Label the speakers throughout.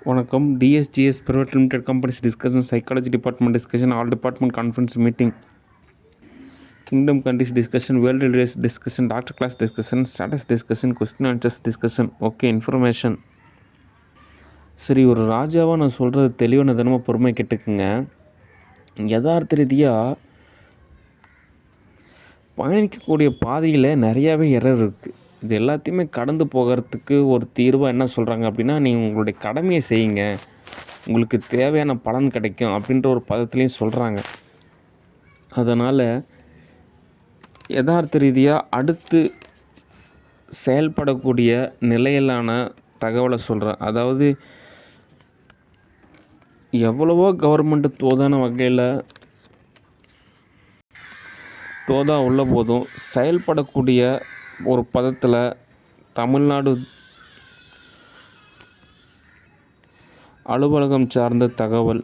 Speaker 1: வணக்கம். TSGS private limited companies discussion, psychology department discussion, all department conference meeting, kingdom countries discussion, world leaders discussion, doctor class discussion, status discussion, question answers discussion. Okay, information. சரி, ஒரு ராஜாவாக நான் சொல்கிறது தெளிவான தினமும் பொறுமை கேட்டுக்குங்க. யதார்த்த ரீதியாக பயணிக்கக்கூடிய பாதையில் நிறையாவே எரர் இருக்குது. இது எல்லாத்தையுமே கடந்து போகிறதுக்கு ஒரு தீர்வாக என்ன சொல்கிறாங்க அப்படின்னா, நீங்கள் உங்களுடைய கடமையை செய்யுங்க, உங்களுக்கு தேவையான பலன் கிடைக்கும் அப்படின்ற ஒரு பதத்துலேயும் சொல்கிறாங்க. அதனால் யதார்த்த ரீதியாக அடுத்து செயல்படக்கூடிய நிலையிலான தகவலை சொல்கிறேன். அதாவது எவ்வளவோ கவர்மெண்ட்டு தோதான வகையில் தோதா உள்ள போதும் செயல்படக்கூடிய ஒரு பதத்தில் தமிழ்நாடு அலுவலகம் சார்ந்த தகவல்.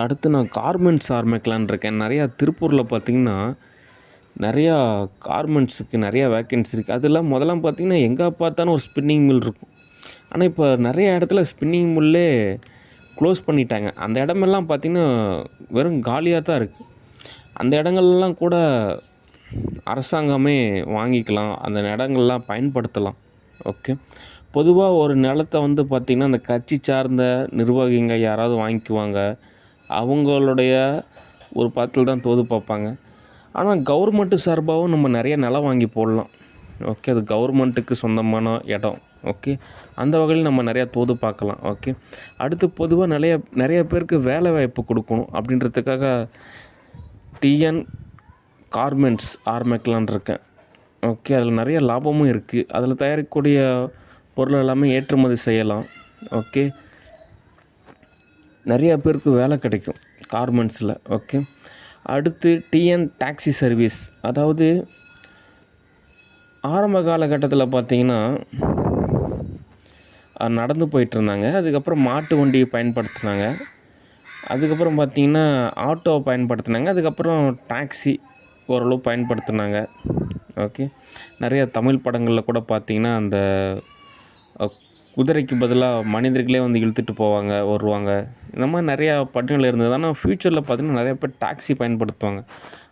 Speaker 1: அடுத்து நான் கார்மெண்ட்ஸ் ஆரம்பிக்கலான்னு இருக்கேன். நிறையா திருப்பூரில் பார்த்திங்கன்னா நிறையா கார்மெண்ட்ஸுக்கு நிறையா வேக்கன்சி இருக்குது. அதெல்லாம் முதல்லாம் பார்த்திங்கன்னா எங்கே பார்த்தாலும் ஒரு ஸ்பின்னிங் மில் இருக்கும். ஆனால் இப்போ நிறைய இடத்துல ஸ்பின்னிங் மில்லே க்ளோஸ் பண்ணிட்டாங்க. அந்த இடமெல்லாம் பார்த்திங்கன்னா வெறும் காலியாக தான் இருக்குது. அந்த இடங்கள்லாம் கூட அரசாங்கமே வாங்கிக்கலாம், அந்த இடங்கள்லாம் பயன்படுத்தலாம். ஓகே, பொதுவாக ஒரு நிலத்தை வந்து பார்த்திங்கன்னா அந்த கட்சி சார்ந்த நிர்வாகிங்க யாராவது வாங்கிக்குவாங்க, அவங்களுடைய ஒரு பதத்தில் தான் தோது பார்ப்பாங்க. ஆனால் கவர்மெண்ட்டு சார்பாகவும் நம்ம நிறைய நிலம் வாங்கி போடலாம். ஓகே, அது கவர்மெண்ட்டுக்கு சொந்தமான இடம். ஓகே, அந்த வகையில் நம்ம நிறையா தோது பார்க்கலாம். ஓகே, அடுத்து பொதுவாக நிறைய பேருக்கு வேலை வாய்ப்பு கொடுக்கணும் அப்படின்றதுக்காக டிஎன் கார்மெண்ட்ஸ் ஆரம்பிக்கலான் இருக்கேன். ஓகே, அதில் நிறைய லாபமும் இருக்குது. அதில் தயாரிக்கக்கூடிய பொருள் எல்லாமே ஏற்றுமதி செய்யலாம். ஓகே, நிறையா பேருக்கு வேலை கிடைக்கும் கார்மெண்ட்ஸில். ஓகே, அடுத்து டிஎன் டாக்ஸி சர்வீஸ். அதாவது ஆரம்ப காலகட்டத்தில் பார்த்திங்கன்னா நடந்து போயிட்டுருந்தாங்க. அதுக்கப்புறம் மாட்டு வண்டியை பயன்படுத்தினாங்க. அதுக்கப்புறம் பார்த்திங்கன்னா ஆட்டோவை பயன்படுத்தினாங்க. அதுக்கப்புறம் டாக்ஸி ஓரளவு பயன்படுத்தினாங்க. ஓகே, நிறையா தமிழ் படங்களில் கூட பார்த்திங்கன்னா அந்த குதிரைக்கு பதிலாக மனிதர்களே வந்து இழுத்துட்டு போவாங்க, வருவாங்க. இந்த மாதிரி நிறையா படங்கள் இருந்தது. ஆனால் ஃப்யூச்சரில் பார்த்திங்கன்னா நிறையா பேர் டாக்ஸி பயன்படுத்துவாங்க.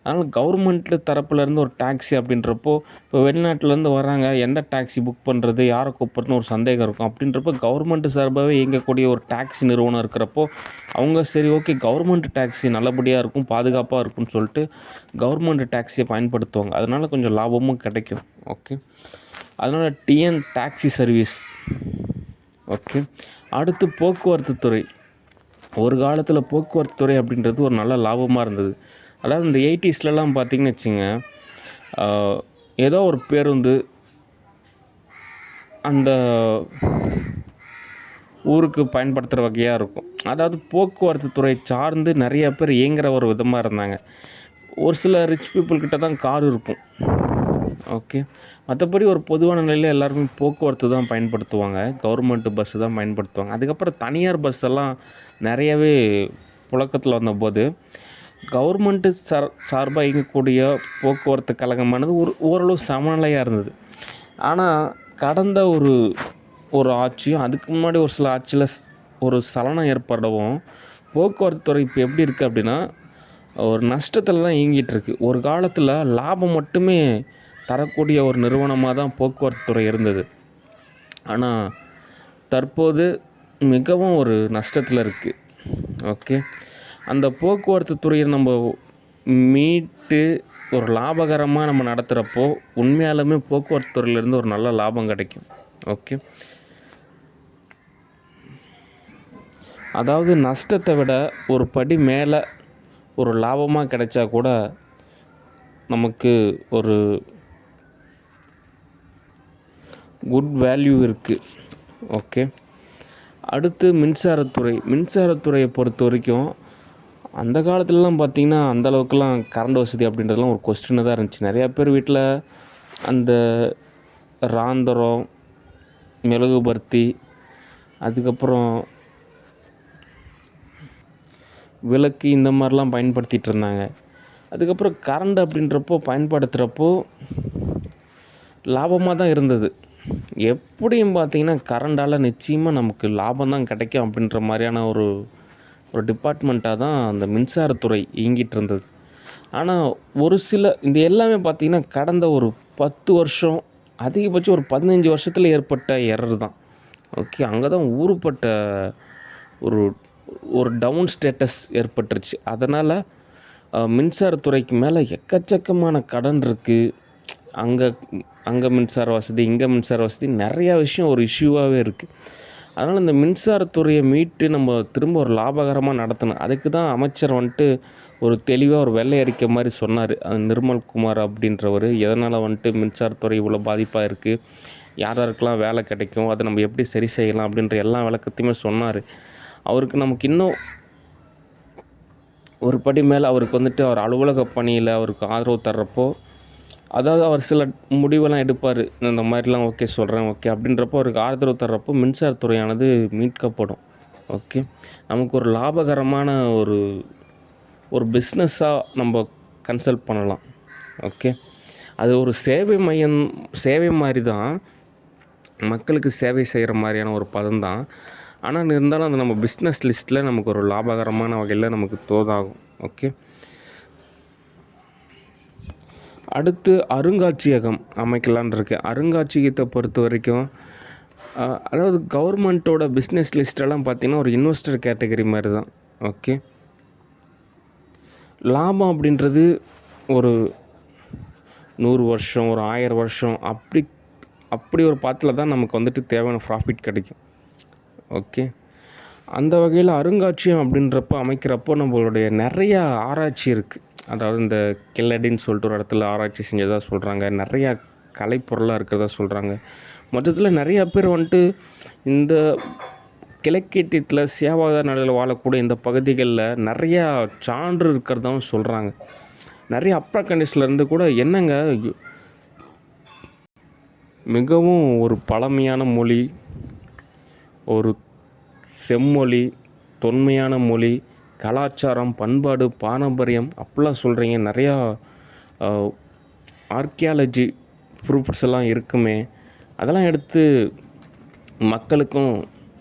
Speaker 1: அதனால் கவர்மெண்ட்டில் தரப்புலேருந்து ஒரு டாக்ஸி அப்படின்றப்போ, இப்போ வெளிநாட்டிலேருந்து வராங்க, எந்த டாக்ஸி புக் பண்ணுறது, யாரை கூப்பிட்றதுன்னு ஒரு சந்தேகம் இருக்கும். அப்படின்றப்போ கவர்மெண்ட்டு சார்பாகவே இயங்கக்கூடிய ஒரு டாக்ஸி நிறுவனம் இருக்கிறப்போ அவங்க சரி ஓகே கவர்மெண்ட் டாக்ஸி நல்லபடியாக இருக்கும், பாதுகாப்பாக இருக்கும்னு சொல்லிட்டு கவர்மெண்ட் டாக்ஸியை பயன்படுத்துவாங்க. அதனால் கொஞ்சம் லாபமும் கிடைக்கும். ஓகே, அதனால் டிஎன் டாக்ஸி சர்வீஸ். ஓகே, அடுத்து போக்குவரத்து துறை. ஒரு காலத்தில் போக்குவரத்து துறை அப்படின்றது ஒரு நல்ல லாபமாக இருந்தது. அதாவது இந்த 80ஸ்லாம் பார்த்திங்கன்னு வச்சுங்க, ஏதோ ஒரு பேருந்து அந்த ஊருக்கு பயன்படுத்துகிற வகையாக இருக்கும். அதாவது போக்குவரத்து துறை சார்ந்து நிறைய பேர் இயங்குகிற ஒரு விதமாக இருந்தாங்க. ஒரு சில ரிச் பீப்புள்கிட்ட தான் கார் இருக்கும். ஓகே, மற்றபடி ஒரு பொதுவான நிலையில் எல்லாருமே போக்குவரத்து தான் பயன்படுத்துவாங்க, கவர்மெண்ட்டு பஸ்ஸு தான் பயன்படுத்துவாங்க. அதுக்கப்புறம் தனியார் பஸ் எல்லாம் நிறையவே புழக்கத்தில் வந்தபோது கவர்மெண்ட்டு சார்பாக இயங்கக்கூடிய போக்குவரத்து கழகமானது ஓரளவு சமநிலையாக இருந்தது. ஆனால் கடந்த ஒரு ஆட்சியும் அதுக்கு முன்னாடி ஒரு சில ஆட்சியில் ஒரு சலனம் ஏற்படவும் போக்குவரத்து துறை இப்போ எப்படி இருக்குது அப்படின்னா ஒரு நஷ்டத்தில் தான் இயங்கிட்டுருக்கு. ஒரு காலத்தில் லாபம் மட்டுமே தரக்கூடிய ஒரு நிறுவனமாக தான் போக்குவரத்து துறை இருந்தது. ஆனால் தற்போது மிகவும் ஒரு நஷ்டத்தில் இருக்குது. ஓகே, அந்த போக்குவரத்து துறையை நம்ம மீட்டு ஒரு லாபகரமாக நம்ம நடத்துகிறப்போ உண்மையாலுமே போக்குவரத்து துறையிலேருந்து ஒரு நல்ல லாபம் கிடைக்கும். ஓகே, அதாவது நஷ்டத்தை விட ஒரு படி மேலே ஒரு லாபமாக கிடைச்சா கூட நமக்கு ஒரு குட் வேல்யூ இருக்குது. ஓகே, அடுத்து மின்சாரத்துறையை பொறுத்த வரைக்கும் அந்த காலத்துலலாம் பார்த்திங்கன்னா அந்தளவுக்குலாம் கரண்ட் வசதி அப்படின்றதுலாம் ஒரு கொஸ்டினாக தான் இருந்துச்சு. நிறையா பேர் வீட்டில் அந்த ராந்தரம், மெழுகுபர்த்தி, அதுக்கப்புறம் விளக்கு இந்த மாதிரிலாம் பயன்படுத்திகிட்டு இருந்தாங்க. அதுக்கப்புறம் கரண்ட் அப்படின்றப்போ பயன்படுத்துகிறப்போ லாபமாக தான் இருந்தது. எப்படியும் பார்த்தீங்கன்னா கரண்டால் நிச்சயமாக நமக்கு லாபம் தான் கிடைக்கும் அப்படின்ற மாதிரியான ஒரு ஒரு டிபார்ட்மெண்ட்டாக தான் அந்த மின்சாரத்துறை இயங்கிட்டு இருந்தது. ஆனால் ஒரு சில இந்த எல்லாமே பார்த்திங்கன்னா கடந்த ஒரு 10 வருஷம், அதிகபட்சம் ஒரு 15 வருஷத்தில் ஏற்பட்ட எரர் தான். ஓகே, அங்கே தான் ஊருப்பட்ட ஒரு ஒரு டவுன் ஸ்டேட்டஸ் ஏற்பட்டுருச்சு. அதனால் மின்சாரத்துறைக்கு மேலே எக்கச்சக்கமான கடன் இருக்குது. அங்கே அங்கே மின்சார வசதி, இங்கே மின்சார வசதி, நிறையா விஷயம் ஒரு இஷ்யூவாகவே இருக்குது. அதனால் இந்த மின்சாரத்துறையை மீட்டு நம்ம திரும்ப ஒரு லாபகரமாக நடத்தணும். அதுக்கு தான் அமைச்சர் வந்துட்டு ஒரு தெளிவாக ஒரு வெள்ளை அறிக்கை மாதிரி சொன்னார். அது நிர்மல்குமார் அப்படின்றவர் எதனால் வந்துட்டு மின்சாரத்துறை இவ்வளோ பாதிப்பாக இருக்குது, யார் யாருக்கெல்லாம் வேலை கிடைக்கும், அதை நம்ம எப்படி சரி செய்யலாம் அப்படின்ற எல்லா விளக்கத்தையுமே சொன்னார். அவருக்கு நமக்கு இன்னும் ஒரு படி மேலே அவருக்கு வந்துட்டு அவர் அலுவலக பணியில் அவருக்கு ஆதரவு தர்றப்போ, அதாவது அவர் சில முடிவெல்லாம் எடுப்பார். இந்த மாதிரிலாம் ஓகே சொல்கிறேன், ஓகே அப்படின்றப்போ அவருக்கு ஆதரவு தர்றப்போ மின்சாரத்துறையானது மீட்கப்படும். ஓகே, நமக்கு ஒரு லாபகரமான ஒரு ஒரு பிஸ்னஸாக நம்ம கன்சல்ட் பண்ணலாம். ஓகே, அது ஒரு சேவை மாதிரி தான், மக்களுக்கு சேவை செய்கிற மாதிரியான ஒரு பதம் தான். ஆனால் இருந்தாலும் அது நம்ம பிஸ்னஸ் லிஸ்ட்டில் நமக்கு ஒரு லாபகரமான வகையில் நமக்கு தோதாகும். ஓகே, அடுத்து அருங்காட்சியகம் அமைக்கலான் இருக்கேன். அருங்காட்சியகத்தை பொறுத்த வரைக்கும் அதாவது கவர்மெண்ட்டோட பிஸ்னஸ் லிஸ்ட்டெல்லாம் பார்த்திங்கன்னா ஒரு இன்வெஸ்டர் கேட்டகரி மாதிரி தான். ஓகே, லாபம் அப்படின்றது ஒரு 100 வருஷம், ஒரு 1000 வருஷம் அப்படி ஒரு பாத்தில் தான் நமக்கு வந்துட்டு தேவையான ப்ராஃபிட் கிடைக்கும். ஓகே, அந்த வகையில் அருங்காட்சியகம் அப்படின்றப்போ அமைக்கிறப்போ நம்மளுடைய நிறையா ஆராய்ச்சி இருக்குது. அதாவது இந்த கில்லடின்னு சொல்லிட்டு ஒரு இடத்துல ஆராய்ச்சி செஞ்சதாக சொல்கிறாங்க. நிறையா கலைப்பொருளாக இருக்கிறதா சொல்கிறாங்க. மொத்தத்தில் நிறையா பேர் வந்துட்டு இந்த கிழக்கேட்டியத்தில் சேவாதார நிலையில் வாழக்கூடிய இந்த பகுதிகளில் நிறையா சான்று இருக்கிறதாவும் சொல்கிறாங்க. நிறைய அப்பர் கண்டிஸ்லேருந்து கூட என்னங்க மிகவும் ஒரு பழமையான மொழி, ஒரு செம்மொழி, தொன்மையான மொழி, கலாச்சாரம், பண்பாடு, பாரம்பரியம் அப்படிலாம் சொல்கிறீங்க. நிறையா ஆர்கியாலஜி ப்ரூஃப்ஸ் எல்லாம் இருக்குமே, அதெல்லாம் எடுத்து மக்களுக்கும்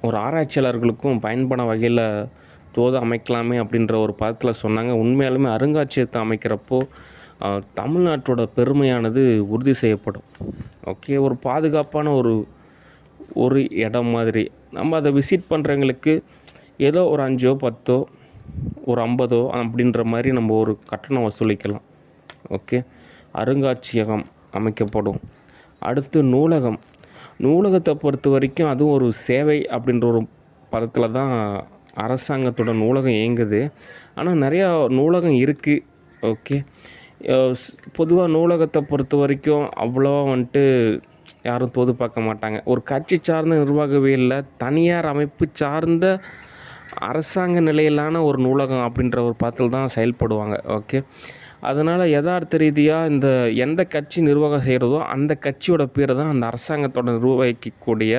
Speaker 1: ஒரு ஆராய்ச்சியாளர்களுக்கும் பயன்பட வகையில் அமைக்கலாமே அப்படின்ற ஒரு பதத்தில் சொன்னாங்க. உண்மையாலுமே அருங்காட்சியகத்தை அமைக்கிறப்போ தமிழ்நாட்டோட பெருமையானது உறுதி செய்யப்படும். ஓகே, ஒரு பாதுகாப்பான ஒரு இடம் மாதிரி நம்ம அதை விசிட் பண்ணுறவங்களுக்கு ஏதோ ஒரு 5 10 ஒரு 50 அப்படின்ற மாதிரி நம்ம ஒரு கட்டணம் வசூலிக்கலாம். ஓகே, அருங்காட்சியகம் அமைக்கப்படும். அடுத்து நூலகத்தை பொறுத்த வரைக்கும் அதுவும் ஒரு சேவை அப்படின்ற ஒரு பதத்தில் தான் அரசாங்கத்தோட நூலகம் இயங்குது. ஆனால் நிறையா நூலகம் இருக்குது. ஓகே, பொதுவாக நூலகத்தை பொறுத்த வரைக்கும் அவ்வளோவா வந்துட்டு யாரும் தோது பார்க்க மாட்டாங்க. ஒரு கட்சி சார்ந்த நிர்வாகவியலில் தனியார் அமைப்பு சார்ந்த அரசாங்க நிலையிலான ஒரு நூலகம் அப்படின்ற ஒரு பதத்தில் தான் செயல்படுவாங்க. ஓகே, அதனால் யதார்த்த ரீதியாக எந்த கட்சி நிர்வாகம் செய்கிறதோ அந்த கட்சியோட பேரை தான் அந்த அரசாங்கத்தோட நிர்வகிக்கக்கூடிய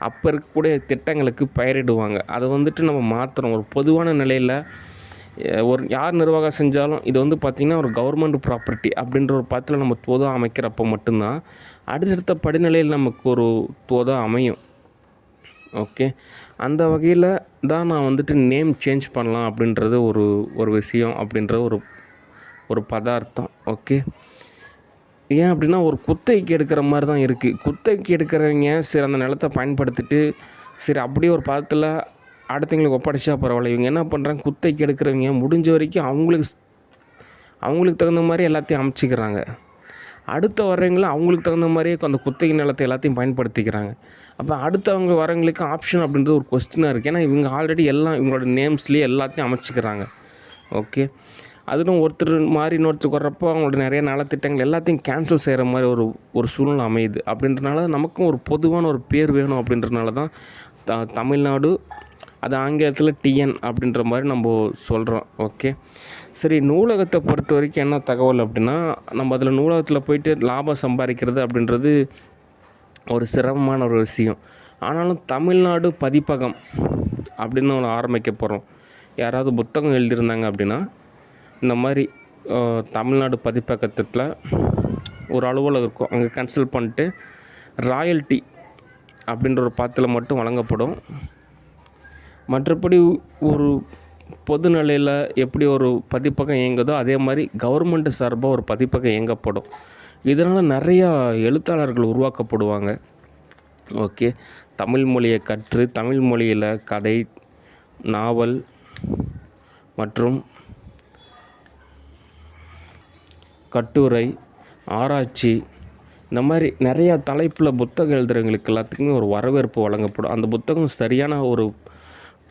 Speaker 1: அப்போ இருக்கக்கூடிய திட்டங்களுக்கு பெயரிடுவாங்க. அதை வந்துட்டு நம்ம மாற்றுறோம். ஒரு பொதுவான நிலையில் யார் நிர்வாகம் செஞ்சாலும் இது வந்து பார்த்திங்கன்னா ஒரு கவர்மெண்ட் ப்ராப்பர்ட்டி அப்படின்ற ஒரு பதத்தில் நம்ம தோதா அமைக்கிறப்போ மட்டும்தான் அடுத்தடுத்த படிநிலையில் நமக்கு ஒரு தோதா அமையும். ஓகே, அந்த வகையில் தான் நான் வந்துட்டு நேம் சேஞ்ச் பண்ணலாம் அப்படின்றது ஒரு விஷயம் அப்படின்ற ஒரு பதார்த்தம். ஓகே, ஏன் அப்படின்னா ஒரு குத்தகைக்கு எடுக்கிற மாதிரி தான் இருக்குது. குத்தகைக்கு எடுக்கிறவங்க சரி அந்த நிலத்தை பயன்படுத்திட்டு சரி அப்படியே ஒரு பதத்தில் அடுத்தவங்களுக்கு ஒப்படைச்சா பரவாயில்ல. இவங்க என்ன பண்ணுறாங்க, குத்தகைக்கு எடுக்கிறவங்க முடிஞ்ச வரைக்கும் அவங்களுக்கு தகுந்த மாதிரி எல்லாத்தையும் அமைச்சிக்கிறாங்க. அடுத்த வரவங்களும் அவங்களுக்கு தகுந்த மாதிரியே அந்த குத்தகை நிலத்தை எல்லாத்தையும் பயன்படுத்திக்கிறாங்க. அப்போ அடுத்தவங்க வரவங்களுக்கு ஆப்ஷன் அப்படின்றது ஒரு கொஸ்டினாக இருக்குது. ஏன்னா இவங்க ஆல்ரெடி எல்லாம் இவங்களோட நேம்ஸ்லேயே எல்லாத்தையும் அமைச்சிக்கிறாங்க. ஓகே, அதுவும் ஒருத்தர் மாதிரி இன்னொருத்தருக்கு வர்றப்போ அவங்களோட நிறைய நலத்திட்டங்கள் எல்லாத்தையும் கேன்சல் செய்கிற மாதிரி ஒரு சூழ்நிலை அமையுது. அப்படின்றனால நமக்கும் ஒரு பொதுவான ஒரு பேர் வேணும். அப்படின்றனால தான் தமிழ்நாடு, அது ஆங்கிலத்தில் டிஎன் அப்படின்ற மாதிரி நம்ம சொல்கிறோம். ஓகே, சரி, நூலகத்தை பொறுத்த வரைக்கும் என்ன தகவல் அப்படின்னா, நம்ம அதில் நூலகத்தில் போயிட்டு லாபம் சம்பாதிக்கிறது அப்படின்றது ஒரு சிரமமான ஒரு விஷயம். ஆனாலும் தமிழ்நாடு பதிப்பகம் அப்படின்னு ஒன்று ஆரம்பிக்க போகிறோம். யாராவது புத்தகம் எழுதியிருந்தாங்க அப்படின்னா இந்த மாதிரி தமிழ்நாடு பதிப்பகத்தில் ஒரு அலுவலகம் இருக்கும். அங்கே கன்சல்ட் பண்ணிட்டு ராயல்ட்டி அப்படின்ற ஒரு பாத்தில் மட்டும் வழங்கப்படும். மற்றபடி ஒரு பொது நிலையில் எப்படி ஒரு பதிப்பகம் இயங்குதோ அதே மாதிரி கவர்மெண்ட்டு சார்பாக ஒரு பதிப்பகம் இயங்கப்படும். இதனால் நிறையா எழுத்தாளர்கள் உருவாக்கப்படுவாங்க. ஓகே, தமிழ் மொழியை கற்று தமிழ் மொழியில் கதை, நாவல் மற்றும் கட்டுரை, ஆராய்ச்சி இந்த மாதிரி நிறையா தலைப்பில் புத்தகம் எழுதுகிறவங்களுக்கு எல்லாத்துக்குமே ஒரு வரவேற்பு வழங்கப்படும். அந்த புத்தகம் சரியான ஒரு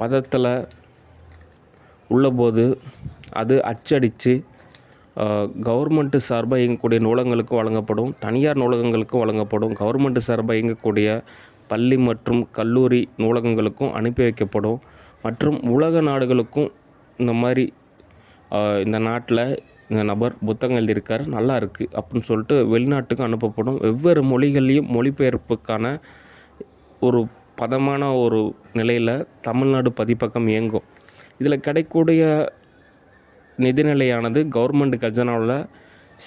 Speaker 1: பதத்தில் உள்ளபோது அது அச்சடித்து கவர்மெண்ட்டு சார்பாக இயங்கக்கூடிய நூலகங்களுக்கும் வழங்கப்படும், தனியார் நூலகங்களுக்கும் வழங்கப்படும், கவர்மெண்ட்டு சார்பாக இயங்கக்கூடிய பள்ளி மற்றும் கல்லூரி நூலகங்களுக்கும் அனுப்பி வைக்கப்படும். மற்றும் உலக நாடுகளுக்கும் இந்த மாதிரி இந்த நாட்டில் இந்த நபர் புத்தகம் எழுதியிருக்காரு, நல்லா இருக்குது அப்படின்னு சொல்லிட்டு வெளிநாட்டுக்கும் அனுப்பப்படும். வெவ்வேறு மொழிகள்லேயும் மொழிபெயர்ப்புக்கான ஒரு பதமான ஒரு நிலையில் தமிழ்நாடு பதிப்பகம் இயங்கும். இதில் கிடைக்கக்கூடிய நிதிநிலையானது கவர்மெண்ட் கஜானாவில்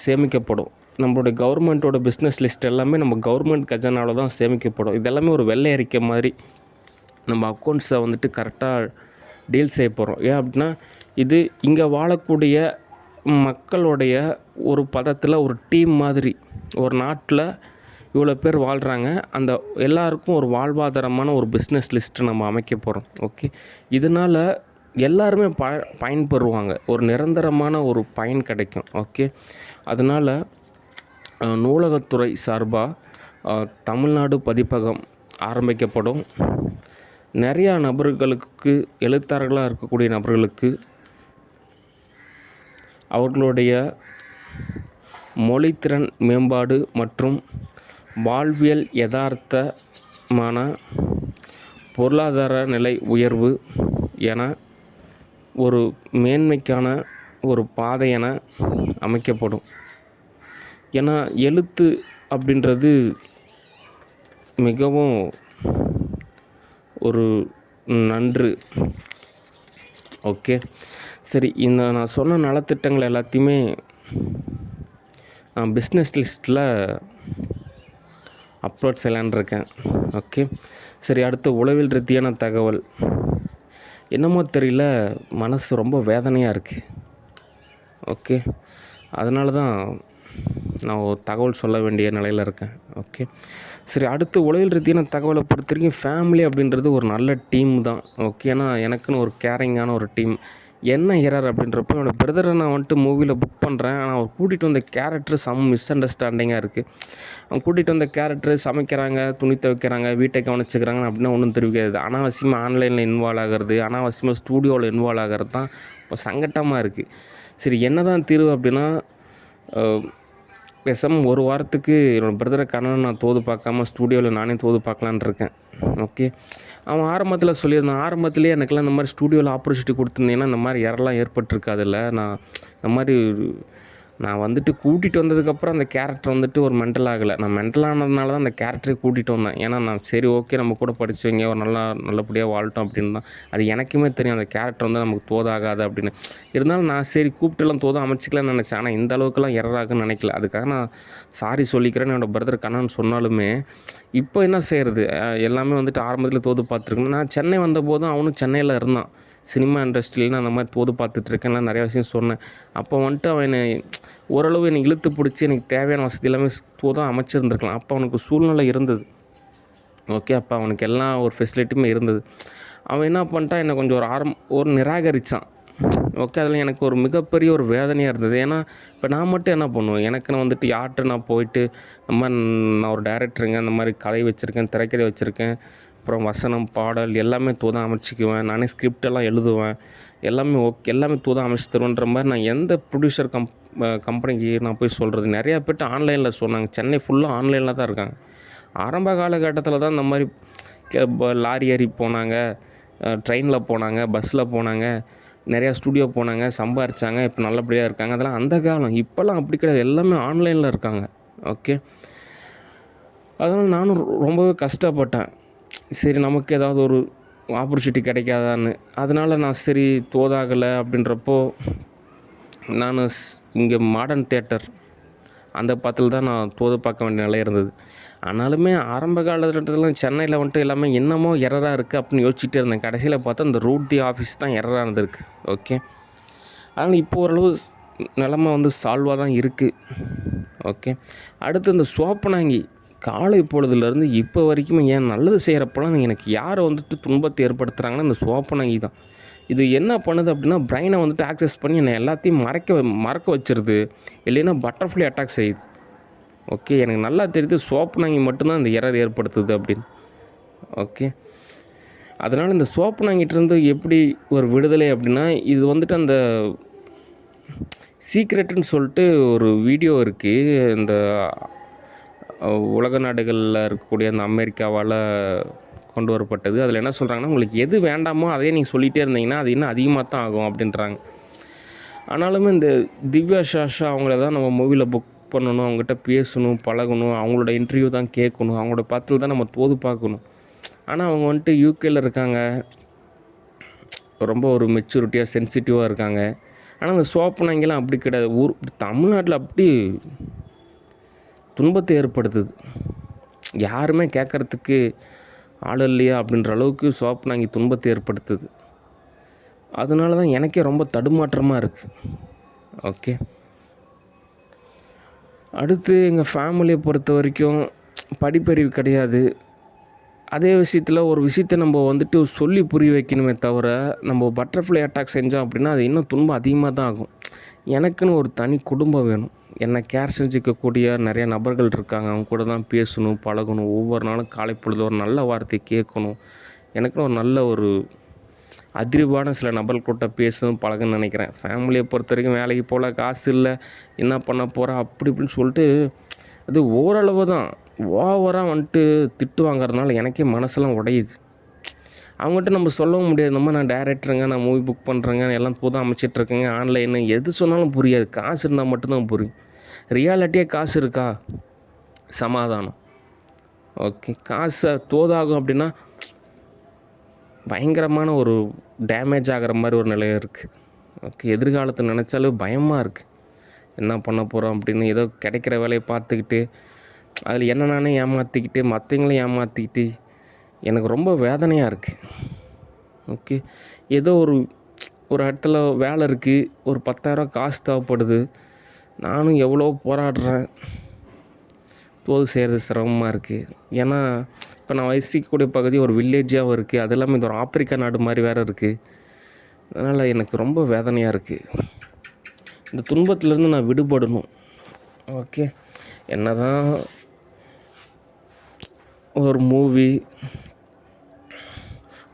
Speaker 1: சேமிக்கப்படும். நம்மளுடைய கவர்மெண்ட்டோட பிஸ்னஸ் லிஸ்ட் எல்லாமே நம்ம கவர்மெண்ட் கஜானாவில் தான் சேமிக்கப்படும். இதெல்லாமே ஒரு வெள்ளை அறிக்கை மாதிரி நம்ம அக்கௌண்ட்ஸை வந்துட்டு கரெக்டாக டீல் செய்ய போகிறோம். ஏன் அப்படின்னா இது இங்கே வாழக்கூடிய மக்களுடைய ஒரு பதத்தில் ஒரு டீம் மாதிரி, ஒரு நாட்டில் இவ்வளோ பேர் வாழ்கிறாங்க, அந்த எல்லாருக்கும் ஒரு வாழ்வாதாரமான ஒரு பிஸ்னஸ் லிஸ்ட்டு நம்ம அமைக்க போகிறோம். ஓகே, இதனால் எல்லாருமே பயன்பெறுவாங்க, ஒரு நிரந்தரமான ஒரு பயன் கிடைக்கும். ஓகே, அதனால் நூலகத்துறை சார்பாக தமிழ்நாடு பதிப்பகம் ஆரம்பிக்கப்படும். நிறையா நபர்களுக்கு, எழுத்தாளர்களாக இருக்கக்கூடிய நபர்களுக்கு அவர்களுடைய மொழித்திறன் மேம்பாடு மற்றும் வாழ்வியல் யதார்த்தமான பொருளாதார நிலை உயர்வு என ஒரு மேன்மைக்கான ஒரு பாதை என அமைக்கப்படும். ஏன்னா எழுத்து அப்படின்றது மிகவும் ஒரு நன்று. ஓகே, சரி, இந்த நான் சொன்ன நலத்திட்டங்கள் எல்லாத்தையுமே நான் பிஸ்னஸ் லிஸ்ட்டில் அப்லோட் செய்யலான்னு இருக்கேன். ஓகே, சரி, அடுத்து உளவியல் ரீதியான தகவல். என்னமோ தெரியல, மனசு ரொம்ப வேதனையாக இருக்குது. ஓகே, அதனால தான் நான் ஒரு தகவல் சொல்ல வேண்டிய நிலையில் இருக்கேன். ஓகே, சரி, அடுத்து உளவியல் ரீதியான தகவலை பொறுத்த வரைக்கும் ஃபேமிலி அப்படின்றது ஒரு நல்ல டீம் தான். ஓகே, ஏன்னா எனக்குன்னு ஒரு கேரிங்கான ஒரு டீம். என்ன எரர் அப்படின்றப்போ, என்னோடய பிரதரை நான் வந்துட்டு மூவியில் புக் பண்ணுறேன், ஆனால் அவர் கூட்டிகிட்டு வந்த கேரக்டர் மிஸ் அண்டர்ஸ்டாண்டிங்காக இருக்குது. அவங்க கூட்டிகிட்டு வந்த கேரக்டர் சமைக்கிறாங்க, துணி துவைக்கிறாங்க, வீட்டை கவனிச்சுக்கிறாங்க அப்படின்னா ஒன்றும் தெரிவிக்காது. அனாவசியமாக ஆன்லைனில் இன்வால்வ் ஆகிறது, அனாவசியமாக ஸ்டூடியோவில் இன்வால்வ் ஆகிறது தான் சங்கட்டமாக இருக்குது. சரி, என்ன தான் தீர்வு அப்படின்னா, பேசாமல் ஒரு வாரத்துக்கு என்னோடய பிரதரை கண்ணனை நான் தோது பார்க்காம ஸ்டூடியோவில் நானே தோது பார்க்கலான்னு இருக்கேன். ஓகே, அவன் ஆரம்பத்தில் சொல்லியிருந்தான், ஆரம்பத்துலேயே எனக்குலாம் இந்த மாதிரி ஸ்டூடியோவில் ஆப்பர்ச்சுனிட்டி கொடுத்துருந்தீங்கன்னா இந்த மாதிரி யாரெல்லாம் ஏற்பட்டிருக்காதில்ல. நான் இந்த மாதிரி நான் வந்துட்டு கூட்டிகிட்டு வந்ததுக்கப்புறம் அந்த கேரக்டர் வந்துட்டு ஒரு மென்டல் ஆகலை. நான் மென்டல் ஆனதுனால தான் அந்த கேரக்டரை கூட்டிகிட்டு வந்தேன். ஏன்னா நான் சரி ஓகே நம்ம கூட படித்தவங்க ஒரு நல்லபடியாக வாழ்த்தோம் அப்படின்னு தான். அது எனக்குமே தெரியும் அந்த கேரக்டர் வந்து நமக்கு தோதாகாது அப்படின்னு. இருந்தாலும் நான் சரி கூப்பிட்டுலாம் தோதா அமைச்சிக்கலாம்னு நினச்சேன். ஆனால் இந்த அளவுக்குலாம் எரராகுன்னு நினைக்கல. அதுக்காக நான் சாரி சொல்லிக்கிறேன்னு என்னோடய பிரதர் கண்ணன் சொன்னாலுமே இப்போ என்ன செய்கிறது, எல்லாமே வந்துட்டு ஆரம்பத்தில் தோது பார்த்துருக்கேன். நான் சென்னை வந்தபோதும் அவனும் சென்னையில் இருந்தான். சினிமா இண்டஸ்ட்ரியில் நான் அந்த மாதிரி தோது பார்த்துட்ருக்கேன்லாம் நிறையா விஷயம் சொன்னேன். அப்போ வந்துட்டு அவன் ஓரளவு என்னை இழுத்து பிடிச்சி எனக்கு தேவையான வசதி எல்லாமே தோதாக அமைச்சிருந்துருக்கலாம். அப்போ அவனுக்கு சூழ்நிலை இருந்தது. ஓகே, அப்போ அவனுக்கு எல்லா ஒரு ஃபெசிலிட்டியுமே இருந்தது. அவன் என்ன பண்ணிட்டான், என்னை கொஞ்சம் ஒரு நிராகரித்தான். ஓகே, அதில் எனக்கு ஒரு மிகப்பெரிய ஒரு வேதனையாக இருந்தது. ஏன்னா இப்போ நான் மட்டும் என்ன பண்ணுவேன், எனக்குன்னு வந்துட்டு யார்கிட்ட நான் போயிட்டு இந்த மாதிரி நான் ஒரு டைரக்டருங்க, இந்த மாதிரி கதை வச்சுருக்கேன், திரைக்கதை வச்சுருக்கேன், அப்புறம் வசனம், பாடல் எல்லாமே தூதான் அமைச்சிக்குவேன், நானே ஸ்கிரிப்டெல்லாம் எழுதுவேன், எல்லாமே ஓகே, எல்லாமே தூதான் அமைச்சு தருவேன்ற மாதிரி நான் எந்த ப்ரொடியூசர் கம்பெனிக்கு நான் போய் சொல்கிறது. நிறையா பேர்ட்டு ஆன்லைனில் சொன்னாங்க. சென்னை ஃபுல்லாக ஆன்லைனில் தான் இருக்காங்க. ஆரம்ப காலகட்டத்தில் தான் இந்த மாதிரி லாரி ஏறி போனாங்க, ட்ரெயினில் போனாங்க, பஸ்ஸில் போனாங்க, நிறையா ஸ்டூடியோ போனாங்க, சம்பாரித்தாங்க, இப்போ நல்லபடியாக இருக்காங்க. அதெல்லாம் அந்த காலம். இப்போல்லாம் அப்படி கிடையாது, எல்லாமே ஆன்லைனில் இருக்காங்க. ஓகே, அதனால் நானும் ரொம்பவே கஷ்டப்பட்டேன். சரி, நமக்கு ஏதாவது ஒரு ஆப்பர்ச்சுனிட்டி கிடைக்காதான்னு. அதனால் நான் சரி தோதாகலை அப்படின்றப்போ நான் இங்கே மாடர்ன் தியேட்டர் அந்த படத்தில் தான் நான் தோது பார்க்க வேண்டிய நிலை இருந்தது. ஆனாலுமே ஆரம்ப காலகட்டத்திலலாம் சென்னையில் வந்துட்டு எல்லாமே என்னமோ எரராக இருக்குது அப்படின்னு யோசிச்சுட்டே இருந்தேன். கடைசியில் பார்த்தா இந்த ரூட் டி ஆஃபீஸ் தான் எரராக இருந்திருக்கு. ஓகே. அதனால் இப்போ ஓரளவு நிலமை வந்து சால்வாக தான் இருக்குது. ஓகே. அடுத்து இந்த சோப்பனாங்கி காலை பொழுதுலேருந்து இப்போ வரைக்குமே ஏன் நல்லது செய்கிறப்பெல்லாம் எனக்கு யாரை வந்துட்டு துன்பத்தை ஏற்படுத்துகிறாங்கன்னா இந்த சோப்பனாங்கி தான். இது என்ன பண்ணுது அப்படின்னா பிரெயினை வந்துட்டு ஆக்சஸ் பண்ணி என்னை எல்லாத்தையும் மறக்க வச்சிருது. இல்லைன்னா பட்டர்ஃப்ளை அட்டாக் செய்யுது. ஓகே. எனக்கு நல்லா தெரியுது சோப்பனாங்கி மட்டும்தான் இந்த எரர் ஏற்படுத்துது அப்படின்னு. ஓகே. அதனால் இந்த சோப்பனாங்கிட்டேருந்து எப்படி ஒரு விடுதலை அப்படின்னா இது வந்துட்டு அந்த சீக்ரெட்டுன்னு சொல்லிட்டு ஒரு வீடியோ இருக்குது. இந்த உலக நாடுகளில் இருக்கக்கூடிய அந்த அமெரிக்காவால் கொண்டு வரப்பட்டது. அதில் என்ன சொல்கிறாங்கன்னா உங்களுக்கு எது வேண்டாமோ அதையே நீங்கள் சொல்லிகிட்டே இருந்தீங்கன்னா அது இன்னும் அதிகமாக தான் ஆகும் அப்படின்றாங்க. ஆனாலுமே இந்த திவ்யா சாஷா அவங்கள தான் நம்ம மூவியில் புக் பண்ணணும், அவங்ககிட்ட பேசணும், பழகணும், அவங்களோட இன்டர்வியூ தான் கேட்கணும், அவங்களோட பத்தில் தான் நம்ம தோது பார்க்கணும். ஆனால் அவங்க வந்துட்டு யூகேயில் இருக்காங்க, ரொம்ப ஒரு மெச்சூரிட்டியாக சென்சிட்டிவாக இருக்காங்க. ஆனால் அந்த சோப்பனாங்கெல்லாம் அப்படி கிடையாது. தமிழ்நாட்டில் அப்படி துன்பத்தை ஏற்படுத்துது. யாருமே கேட்குறதுக்கு ஆள் இல்லையா அப்படின்ற அளவுக்கு சோப்பனாங்கி துன்பத்தை ஏற்படுத்துது. அதனால தான் எனக்கே ரொம்ப தடுமாற்றமாக இருக்குது. ஓகே. அடுத்து எங்கள் ஃபேமிலியை பொறுத்த வரைக்கும் படிப்பறிவு கிடையாது. அதே விஷயத்தில் ஒரு விஷயத்தை நம்ம வந்துட்டு சொல்லி புரிய வைக்கணுமே தவிர நம்ம பட்டர்ஃப்ளை அட்டாக் செஞ்சோம் அப்படின்னா அது இன்னும் துன்பம் அதிகமாக தான் ஆகும். எனக்குன்னு ஒரு தனி குடும்பம் வேணும். என்னை கேர் செஞ்சுக்கக்கூடிய நிறைய நபர்கள் இருக்காங்க. அவங்க கூட தான் பேசணும், பழகணும். ஒவ்வொரு நாளும் காலை பொழுது ஒரு நல்ல வார்த்தை கேட்கணும். எனக்குன்னு ஒரு நல்ல ஒரு அதிர்வான சில நபர்கள் கூட பேசணும், பழகணும்னு நினைக்கிறேன். ஃபேமிலியை பொறுத்த வரைக்கும் வேலைக்கு போகல, காசு இல்லை, என்ன பண்ண போகிறா அப்படி இப்படின்னு சொல்லிட்டு அது ஓரளவு தான். ஓவராக வந்துட்டு திட்டு வாங்குறதுனால எனக்கே மனசெல்லாம் உடையுது. அவங்ககிட்ட நம்ம சொல்லவும் முடியாது. நம்ம நான் டைரக்டருங்க, நான் மூவி புக் பண்ணுறேங்க, எல்லாம் புதுதாக அமைச்சிட்ருக்கேங்க, ஆன்லைனு எது சொன்னாலும் புரியாது. காசு இருந்தால் மட்டும்தான் புரியும். ரியாலிட்டியே காசு இருக்கா சமாதானம். ஓகே. காசை தோதாகும் அப்படின்னா பயங்கரமான ஒரு டேமேஜ் ஆகிற மாதிரி ஒரு நிலையம் இருக்குது. ஓகே. எதிர்காலத்தை நினச்சாலே பயமாக இருக்குது. என்ன பண்ண போகிறோம் அப்படின்னு ஏதோ கிடைக்கிற வேலையை பார்த்துக்கிட்டு அதில் என்ன நானே ஏமாற்றிக்கிட்டு மற்றவங்களையும் ஏமாற்றிக்கிட்டு எனக்கு ரொம்ப வேதனையாக இருக்குது. ஓகே. ஏதோ ஒரு இடத்துல வேலை இருக்குது, ஒரு 10,000 காசு தேவைப்படுது. நானும் எவ்வளோ போராடுறேன், தோது செய்கிறது சிரமமாக இருக்குது. ஏன்னா இப்போ நான் வசிக்கக்கூடிய பகுதி ஒரு வில்லேஜாகவும் இருக்குது. அது இல்லாமல் இது ஒரு ஆப்பிரிக்கா நாடு மாதிரி வேறு இருக்குது. அதனால் எனக்கு ரொம்ப வேதனையாக இருக்குது. இந்த துன்பத்திலேருந்து நான் விடுபடணும். ஓகே. என்ன தான் ஒரு மூவி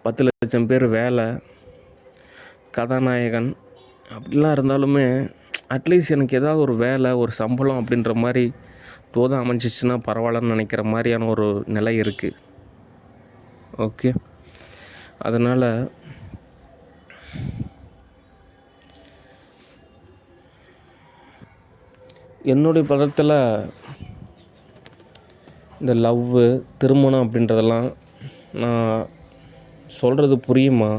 Speaker 1: 10 லட்சம் பேர் வேலை, கதாநாயகன் அப்படிலாம் இருந்தாலுமே அட்லீஸ்ட் எனக்கு ஏதாவது ஒரு வேலை, ஒரு சம்பளம் அப்படின்ற மாதிரி தோதாக அமைஞ்சிச்சுன்னா பரவாயில்லன்னு நினைக்கிற மாதிரியான ஒரு நிலை இருக்குது. ஓகே. அதனால் என்னுடைய பதத்தில் இந்த லவ்வு, திருமணம் அப்படின்றதெல்லாம் நான் சொல்கிறது புரியுமா?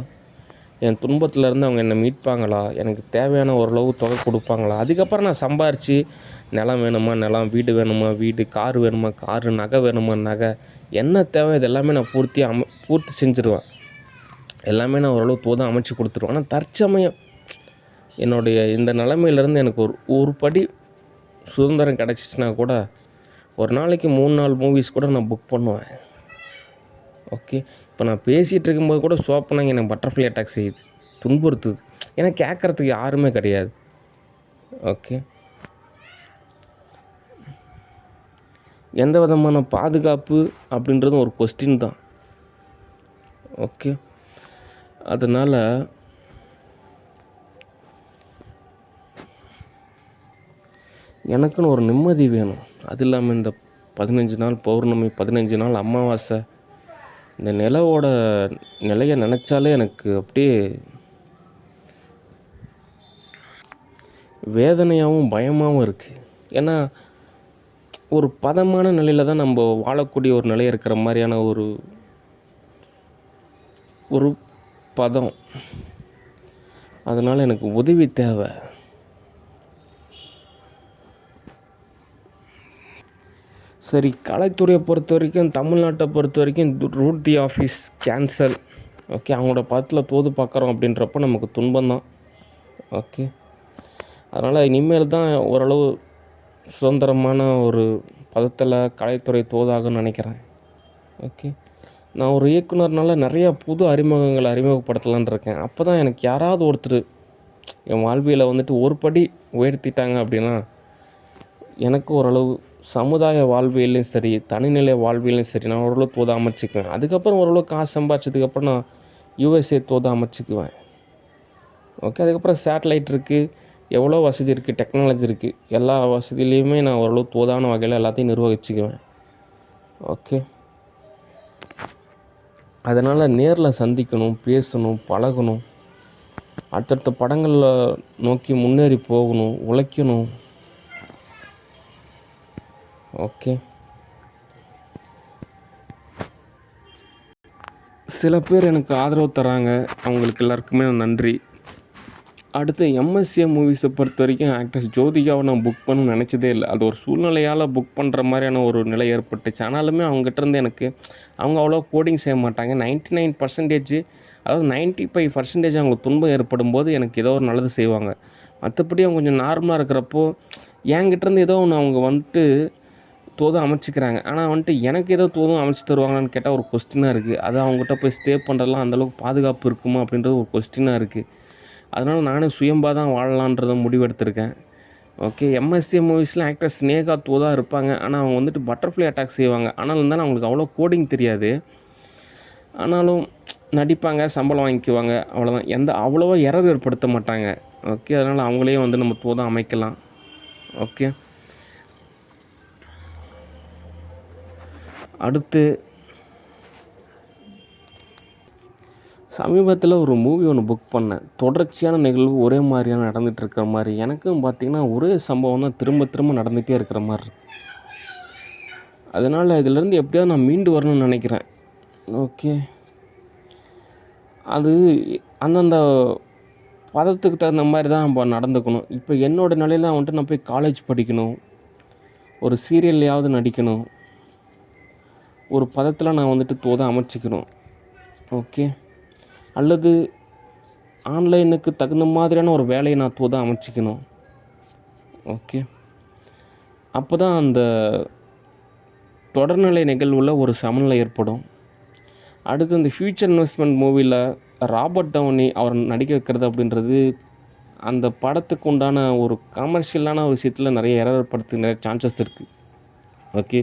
Speaker 1: என் துன்பத்திலேருந்து அவங்க என்னை மீட்பாங்களா? எனக்கு தேவையான ஓரளவு தொகை கொடுப்பாங்களா? அதுக்கப்புறம் நான் சம்பாரித்து நிலம் வேணுமா நிலம், வீடு வேணுமா வீடு, கார் வேணுமா காரு, நகை வேணுமா நகை, என்ன தேவை இது எல்லாமே நான் பூர்த்தி செஞ்சுருவேன். எல்லாமே நான் ஓரளவு தோதாக அமைச்சு கொடுத்துருவேன். ஆனால் தற்சமயம் என்னுடைய இந்த நிலைமையிலேருந்து எனக்கு ஒரு படி சுதந்திரம் கிடச்சிச்சின்னா கூட ஒரு நாளைக்கு 3-4 மூவிஸ் கூட நான் புக் பண்ணுவேன். ஓகே. இப்போ நான் பேசிகிட்டு இருக்கும்போது கூட சோப்பனாங்க எனக்கு பட்டர்ஃப்ளை அட்டாக் செய்யுது, துன்புறுத்துது. ஏன்னா கேட்குறதுக்கு யாருமே கிடையாது. ஓகே. எந்த விதமான பாதுகாப்பு அப்படின்றதும் ஒரு கொஸ்டின் தான். ஓகே. அதனால் எனக்குன்னு ஒரு நிம்மதி வேணும். அது இல்லாமல் இந்த 15 நாள் பௌர்ணமி, 15 நாள் அமாவாசை, இந்த நிலவோட நிலையை நினச்சாலே எனக்கு அப்படியே வேதனையாகவும் பயமாகவும் இருக்குது. ஏன்னா ஒரு பதமான நிலையில் தான் நம்ம வாழக்கூடிய ஒரு நிலை இருக்கிற மாதிரியான ஒரு பதம். அதனால் எனக்கு உதவி தேவை. சரி, கலைத்துறையை பொறுத்த வரைக்கும், தமிழ்நாட்டை பொறுத்த வரைக்கும் route the office cancel. Okay, அவங்களோட படத்தில் தோது பார்க்குறோம் அப்படின்றப்ப நமக்கு துன்பம் தான். ஓகே, அதனால் இனிமேல் தான் ஓரளவு சுதந்திரமான ஒரு பதத்தில் கலைத்துறை தோதாகும்னு நினைக்கிறேன். ஓகே, நான் ஒரு இயக்குனர்னால நிறையா புது அறிமுகங்களை அறிமுகப்படுத்தலான்னு இருக்கேன். அப்போ தான் எனக்கு யாராவது ஒருத்தர் என் வாழ்வியலை வந்துட்டு ஒரு படி உயர்த்திட்டாங்க அப்படின்னா எனக்கு ஓரளவு சமுதாய வாழ்வியலையும் சரி, தனிநிலை வாழ்வியலையும் சரி, நான் ஓரளவு தோதை அமைச்சிக்குவேன். அதுக்கப்புறம் ஓரளவு காசு சம்பாதிச்சதுக்கப்புறம் நான் யுஎஸ்ஏ தோதை அமைச்சிக்குவேன். ஓகே, அதுக்கப்புறம் சேட்டலைட் இருக்குது, எவ்வளோ வசதி இருக்குது, டெக்னாலஜி இருக்குது, எல்லா வசதியிலையுமே நான் ஓரளவு தோதான வகையில் எல்லாத்தையும் நிர்வகிச்சுக்குவேன். ஓகே, அதனால் நேரில் சந்திக்கணும், பேசணும், பழகணும், அடுத்தடுத்த படங்களில் நோக்கி முன்னேறி போகணும், உழைக்கணும். ஓகே, சில பேர் எனக்கு ஆதரவு தராங்க, அவங்களுக்கு எல்லாருக்குமே நன்றி. அடுத்து எம்எஸ்ஏ மூவிஸை பொறுத்த வரைக்கும் ஆக்ட்ரஸ் ஜோதிகாவை நான் புக் பண்ணணும்னு நினச்சதே இல்லை. அது ஒரு சூழ்நிலையால் புக் பண்ணுற மாதிரியான ஒரு நிலை ஏற்பட்டுச்சு. ஆனாலுமே அவங்ககிட்டருந்து எனக்கு அவங்க அவ்வளோ கோடிங் செய்ய மாட்டாங்க. 99% அதாவது 95% அவங்களுக்கு துன்பம் ஏற்படும் போது எனக்கு ஏதோ ஒரு நல்லது செய்வாங்க. மற்றபடி அவங்க கொஞ்சம் நார்மலாக இருக்கிறப்போ என்கிட்டேருந்து ஏதோ ஒன்று அவங்க வந்துட்டு தோதும் அமைச்சிக்கிறாங்க. ஆனால் வந்துட்டு எனக்கு ஏதோ தோதும் அமைச்சு தருவாங்களான்னு கேட்டால் ஒரு கொஸ்டினாக இருக்குது. அது அவங்ககிட்ட போய் ஸ்டே பண்ணுறதுலாம் அந்தளவுக்கு பாதுகாப்பு இருக்குமா அப்படின்றது ஒரு கொஸ்டினாக இருக்குது. அதனால் நானே சுயம்பாக தான் வாழலான்றத முடிவெடுத்திருக்கேன். ஓகே, எம்எஸ்சி மூவிஸில் ஆக்டர் ஸ்னேகா தோதாக இருப்பாங்க. ஆனால் அவங்க வந்துட்டு பட்டர்ஃப்ளை அட்டாக் செய்வாங்க. ஆனாலும் இருந்தாலும் அவங்களுக்கு அவ்வளோ கோடிங் தெரியாது. ஆனாலும் நடிப்பாங்க, சம்பளம் வாங்கிக்குவாங்க, அவ்வளோதான். அவ்வளோவா எரர் ஏற்படுத்த மாட்டாங்க. ஓகே, அதனால் அவங்களே வந்து நம்ம தோதாக அமைக்கலாம். ஓகே, அடுத்து சமீபத்தில் ஒரு மூவி ஒன்று புக் பண்ணேன். தொடர்ச்சியான நிகழ்வு ஒரே மாதிரியான நடந்துகிட்டு இருக்கிற மாதிரி. எனக்கும் பார்த்திங்கன்னா ஒரே சம்பவம் தான் திரும்ப திரும்ப நடந்துகிட்டே இருக்கிற மாதிரி இருக்குது. அதனால் இதிலேருந்து எப்படியாவது நான் மீண்டு வரணும்னு நினைக்கிறேன். ஓகே, அது அந்தந்த பதத்துக்கு தகுந்த மாதிரி தான் நம்ம நடந்துக்கணும். இப்போ என்னோடய நிலையில் வந்துட்டு நான் போய் காலேஜ் படிக்கணும், ஒரு சீரியல்லையாவது நடிக்கணும், ஒரு பதத்தில் நான் வந்துட்டு தோதை அமைச்சிக்கணும். ஓகே, அல்லது ஆன்லைனுக்கு தகுந்த மாதிரியான ஒரு வேலையை நான் தோதை அமைச்சிக்கணும். ஓகே, அப்போ தான் அந்த தொடர்நிலை நிகழ்வில் ஒரு சமநிலை ஏற்படும். அடுத்து இந்த ஃப்யூச்சர் இன்வெஸ்ட்மெண்ட் மூவியில் ராபர்ட் டவுனி அவர் நடிக்க வைக்கிறது அப்படின்றது அந்த படத்துக்கு உண்டான ஒரு கமர்ஷியலான விஷயத்தில் நிறைய ஏற்படுத்த நிறைய சான்சஸ் இருக்குது. ஓகே,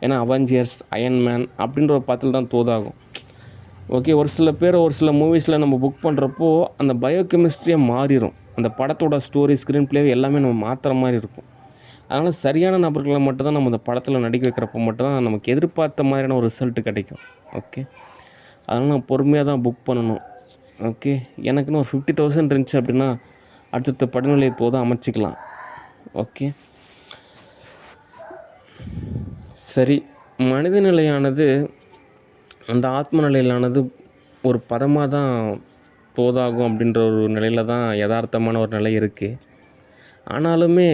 Speaker 1: ஏன்னா அவெஞ்சர்ஸ், அயன்மேன் அப்படின்ற ஒரு படத்தில் தான் தோதாகும். ஓகே, ஒரு சில பேர் ஒரு சில மூவிஸில் நம்ம புக் பண்ணுறப்போ அந்த பயோகெமிஸ்ட்ரியே மாறிடும். அந்த படத்தோட ஸ்டோரி, ஸ்க்ரீன் ப்ளே எல்லாமே நம்ம மாற்றுற மாதிரி இருக்கும். அதனால் சரியான நபர்களை மட்டும் தான் நம்ம அந்த படத்தில் நடிக்க வைக்கிறப்போ மட்டும் தான் நமக்கு எதிர்பார்த்த மாதிரியான ஒரு ரிசல்ட்டு கிடைக்கும். ஓகே, அதனால் நான் பொறுமையாக தான் புக் பண்ணணும். ஓகே, எனக்குன்னு ஒரு 50,000 இருந்துச்சு அப்படின்னா அடுத்தடுத்த படிநிலையை தோதை அமைச்சிக்கலாம். ஓகே, சரி, மனித நிலையானது அந்த ஆத்ம நிலையிலானது ஒரு பதமாக தான் தோதாகும் அப்படின்ற ஒரு நிலையில் தான் யதார்த்தமான ஒரு நிலை இருக்குது. ஆனாலுமே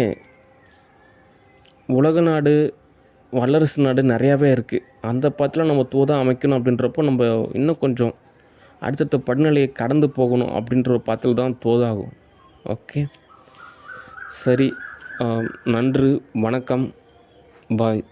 Speaker 1: உலக நாடு, வல்லரசு நாடு நிறையாவே இருக்குது. அந்த பதத்தில் நம்ம தோதா அமைக்கணும் அப்படின்றப்போ நம்ம இன்னும் கொஞ்சம் அடுத்தடுத்த படிநிலையை கடந்து போகணும் அப்படின்ற ஒரு பதத்தில் தான் தோதாகும். ஓகே, சரி, நன்றி, வணக்கம், பாய்.